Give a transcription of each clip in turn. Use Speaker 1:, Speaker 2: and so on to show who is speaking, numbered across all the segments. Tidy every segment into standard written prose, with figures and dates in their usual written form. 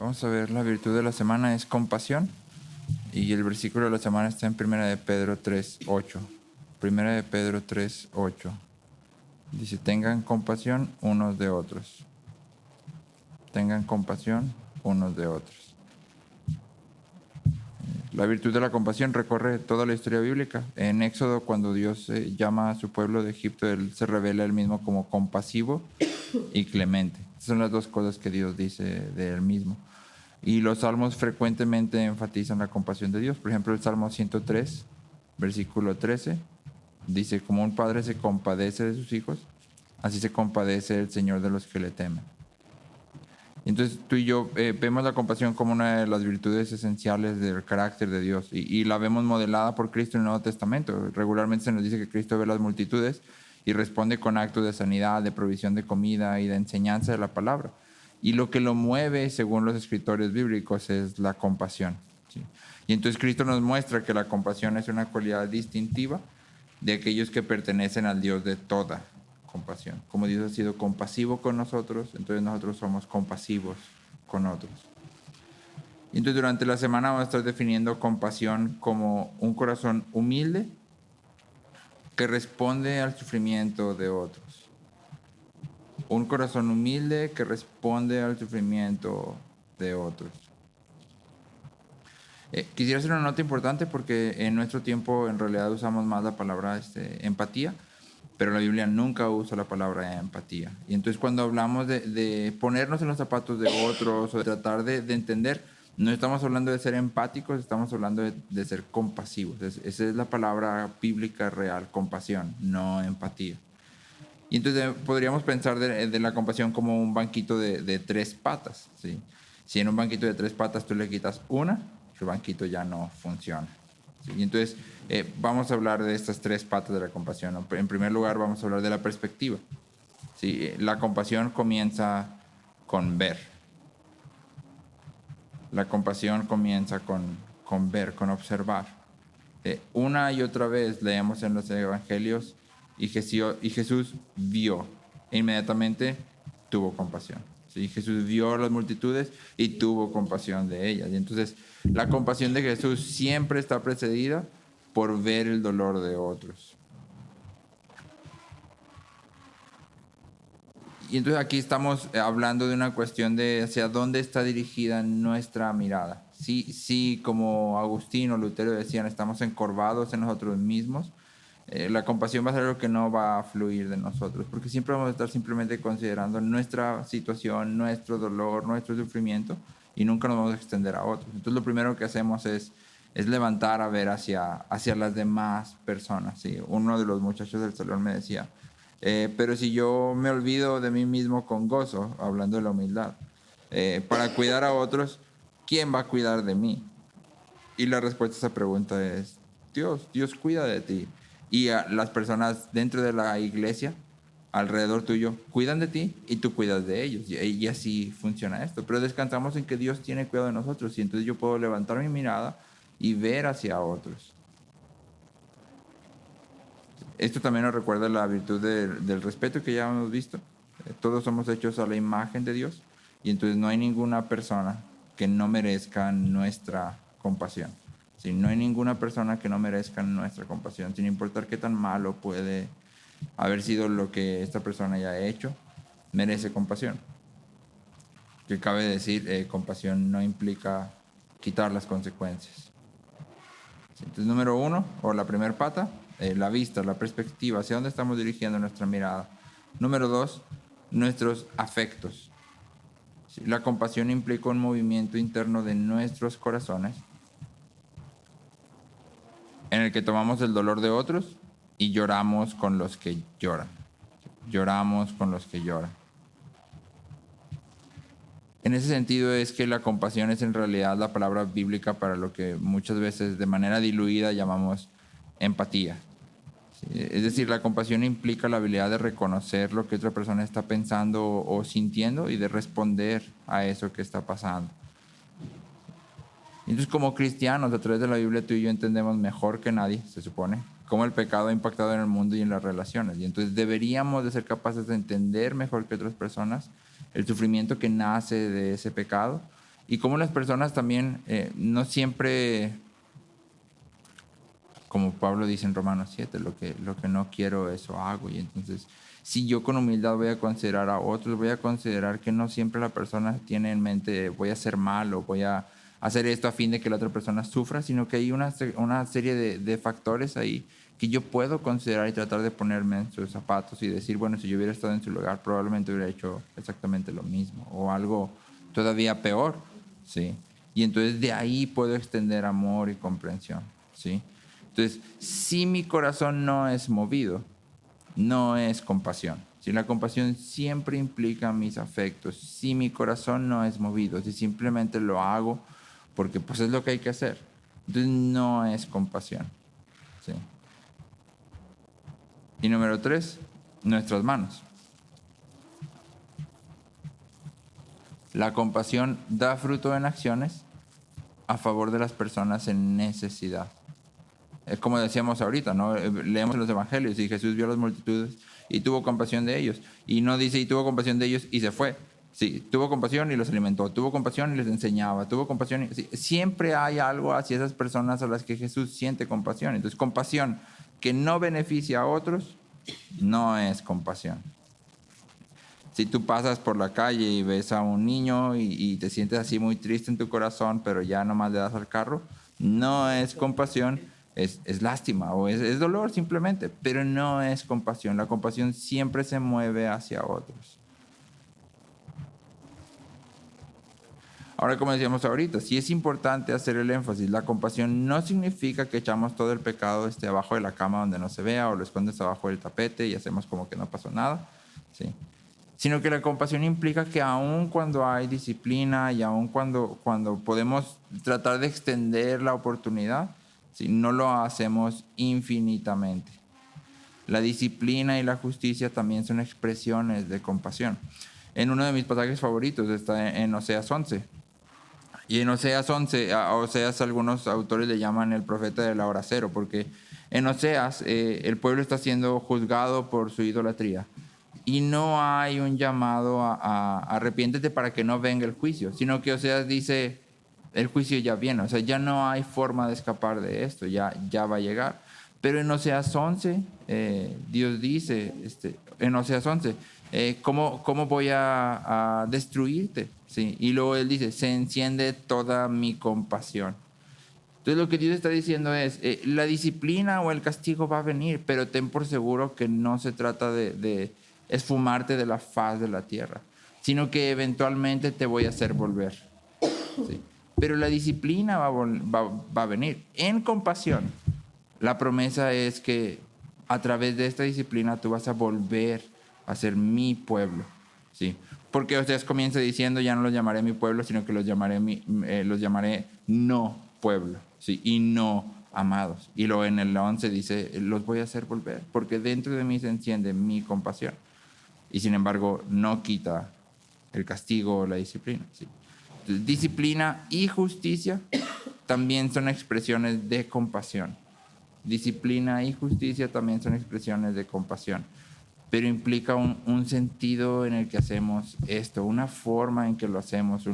Speaker 1: Vamos a ver, la virtud de la semana es compasión y el versículo de la semana está en 1 de Pedro 3:8. 1 de Pedro 3:8. Dice, tengan compasión unos de otros. Tengan compasión unos de otros. La virtud de la compasión recorre toda la historia bíblica. En Éxodo, cuando Dios llama a su pueblo de Egipto, Él se revela Él mismo como compasivo y clemente. Esas son las dos cosas que Dios dice de Él mismo. Y los salmos frecuentemente enfatizan la compasión de Dios. Por ejemplo, el Salmo 103, versículo 13, dice, como un padre se compadece de sus hijos, así se compadece el Señor de los que le temen. Entonces tú y yo vemos la compasión como una de las virtudes esenciales del carácter de Dios y la vemos modelada por Cristo en el Nuevo Testamento. Regularmente se nos dice que Cristo ve las multitudes y responde con actos de sanidad, de provisión de comida y de enseñanza de la palabra. Y lo que lo mueve, según los escritores bíblicos, es la compasión, ¿sí? Y entonces Cristo nos muestra que la compasión es una cualidad distintiva de aquellos que pertenecen al Dios de toda compasión. Como Dios ha sido compasivo con nosotros, entonces nosotros somos compasivos con otros. Y entonces durante la semana vamos a estar definiendo compasión como un corazón humilde que responde al sufrimiento de otros. Un corazón humilde que responde al sufrimiento de otros. Quisiera hacer una nota importante porque en nuestro tiempo en realidad usamos más la palabra empatía, pero la Biblia nunca usa la palabra empatía. Y entonces cuando hablamos de ponernos en los zapatos de otros o de tratar de entender, no estamos hablando de ser empáticos, estamos hablando de ser compasivos. Esa es la palabra bíblica real, compasión, no empatía. Y entonces podríamos pensar de la compasión como un banquito de tres patas, ¿sí? Si en un banquito de tres patas tú le quitas una, el banquito ya no funciona, ¿sí? Y entonces vamos a hablar de estas tres patas de la compasión, ¿no? En primer lugar vamos a hablar de la perspectiva, ¿sí? La compasión comienza con ver. La compasión comienza con ver, con observar. Una y otra vez leemos en los evangelios y Jesús vio e inmediatamente tuvo compasión. ¿Sí? Jesús vio a las multitudes y tuvo compasión de ellas. Y entonces la compasión de Jesús siempre está precedida por ver el dolor de otros. Y entonces aquí estamos hablando de una cuestión de hacia dónde está dirigida nuestra mirada. Sí, como Agustín o Lutero decían, estamos encorvados en nosotros mismos. La compasión va a ser algo que no va a fluir de nosotros, porque siempre vamos a estar simplemente considerando nuestra situación, nuestro dolor, nuestro sufrimiento, y nunca nos vamos a extender a otros. Entonces lo primero que hacemos es levantar a ver hacia las demás personas. ¿Sí? Uno de los muchachos del salón me decía, pero si yo me olvido de mí mismo con gozo, hablando de la humildad, para cuidar a otros, ¿quién va a cuidar de mí? Y la respuesta a esa pregunta es Dios cuida de ti. Y las personas dentro de la iglesia, alrededor tuyo, cuidan de ti y tú cuidas de ellos. Y así funciona esto. Pero descansamos en que Dios tiene cuidado de nosotros y entonces yo puedo levantar mi mirada y ver hacia otros. Esto también nos recuerda la virtud del respeto que ya hemos visto. Todos somos hechos a la imagen de Dios y entonces no hay ninguna persona que no merezca nuestra compasión. ¿Sí? No hay ninguna persona que no merezca nuestra compasión, sin importar qué tan malo puede haber sido lo que esta persona haya hecho, merece compasión. Que cabe decir, compasión no implica quitar las consecuencias. Entonces, número uno, o la primera pata, la vista, la perspectiva, hacia dónde estamos dirigiendo nuestra mirada. Número dos, nuestros afectos. La compasión implica un movimiento interno de nuestros corazones en el que tomamos el dolor de otros y lloramos con los que lloran. Lloramos con los que lloran. En ese sentido es que la compasión es en realidad la palabra bíblica para lo que muchas veces de manera diluida llamamos empatía. Es decir, la compasión implica la habilidad de reconocer lo que otra persona está pensando o sintiendo y de responder a eso que está pasando. Entonces, como cristianos, a través de la Biblia, tú y yo entendemos mejor que nadie, se supone, cómo el pecado ha impactado en el mundo y en las relaciones. Y entonces deberíamos de ser capaces de entender mejor que otras personas el sufrimiento que nace de ese pecado Y como las personas también no siempre, como Pablo dice en Romanos 7, lo que no quiero, eso hago. Y entonces, si yo con humildad voy a considerar a otros, voy a considerar que no siempre la persona tiene en mente, voy a hacer mal o voy a hacer esto a fin de que la otra persona sufra, sino que hay una serie de factores ahí que yo puedo considerar y tratar de ponerme en sus zapatos y decir, bueno, si yo hubiera estado en su lugar, probablemente hubiera hecho exactamente lo mismo o algo todavía peor, ¿sí? Y entonces de ahí puedo extender amor y comprensión, ¿sí? Entonces, si mi corazón no es movido, no es compasión. Si la compasión siempre implica mis afectos, si mi corazón no es movido, si simplemente lo hago porque pues es lo que hay que hacer, entonces no es compasión, ¿sí? Y número 3, nuestras manos. La compasión da fruto en acciones a favor de las personas en necesidad. Es como decíamos ahorita, ¿no? Leemos los evangelios y Jesús vio a las multitudes y tuvo compasión de ellos. Y no dice, y tuvo compasión de ellos y se fue. Sí, tuvo compasión y los alimentó, tuvo compasión y les enseñaba, tuvo compasión. Sí, siempre hay algo hacia esas personas a las que Jesús siente compasión. Entonces, compasión que no beneficia a otros no es compasión. Si tú pasas por la calle y ves a un niño y te sientes así muy triste en tu corazón, pero ya nomás le das al carro, no es compasión, es lástima o es dolor simplemente, pero no es compasión. La compasión siempre se mueve hacia otros. Ahora, como decíamos ahorita, sí es importante hacer el énfasis. La compasión no significa que echamos todo el pecado abajo de la cama donde no se vea o lo escondes abajo del tapete y hacemos como que no pasó nada, ¿sí? Sino que la compasión implica que aun cuando hay disciplina y aun cuando podemos tratar de extender la oportunidad, ¿sí?, no lo hacemos infinitamente. La disciplina y la justicia también son expresiones de compasión. En uno de mis pasajes favoritos está en Oseas 11. Y en Oseas 11, a Oseas algunos autores le llaman el profeta de la hora cero, porque en Oseas el pueblo está siendo juzgado por su idolatría. Y no hay un llamado a arrepiéntete para que no venga el juicio, sino que Oseas dice, el juicio ya viene, o sea, ya no hay forma de escapar de esto, ya va a llegar. Pero en Oseas 11, Dios dice, en Oseas 11, ¿cómo voy a destruirte? ¿Sí? Y luego él dice, se enciende toda mi compasión. Entonces lo que Dios está diciendo es, la disciplina o el castigo va a venir, pero ten por seguro que no se trata de esfumarte de la faz de la tierra, sino que eventualmente te voy a hacer volver. ¿Sí? Pero la disciplina va a venir en compasión. La promesa es que a través de esta disciplina tú vas a volver a ser mi pueblo, ¿sí? Porque ustedes comienza diciendo, ya no los llamaré mi pueblo, sino que los llamaré no pueblo, ¿sí? Y no amados. Y luego en el 11 dice, los voy a hacer volver, porque dentro de mí se enciende mi compasión. Y sin embargo, no quita el castigo o la disciplina, ¿sí? Entonces, disciplina y justicia también son expresiones de compasión. Disciplina y justicia también son expresiones de compasión, pero implica un sentido en el que hacemos esto, una forma en que lo hacemos,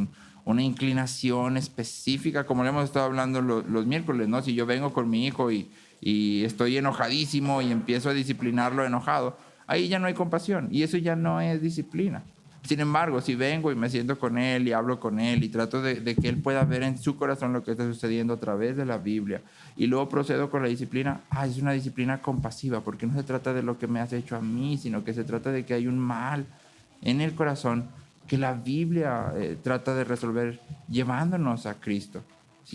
Speaker 1: una inclinación específica, como le hemos estado hablando los miércoles, ¿no? Si yo vengo con mi hijo y estoy enojadísimo y empiezo a disciplinarlo enojado, ahí ya no hay compasión y eso ya no es disciplina. Sin embargo, si vengo y me siento con él y hablo con él y trato de que él pueda ver en su corazón lo que está sucediendo a través de la Biblia y luego procedo con la disciplina, es una disciplina compasiva, porque no se trata de lo que me has hecho a mí, sino que se trata de que hay un mal en el corazón que la Biblia trata de resolver llevándonos a Cristo.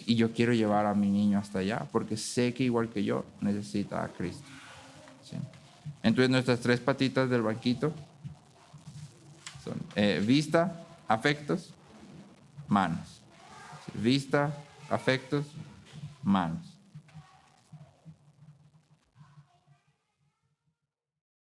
Speaker 1: Y yo quiero llevar a mi niño hasta allá, porque sé que igual que yo necesita a Cristo. ¿Sí? Entonces nuestras 3 patitas del banquito son vista, afectos, manos. Vista, afectos, manos.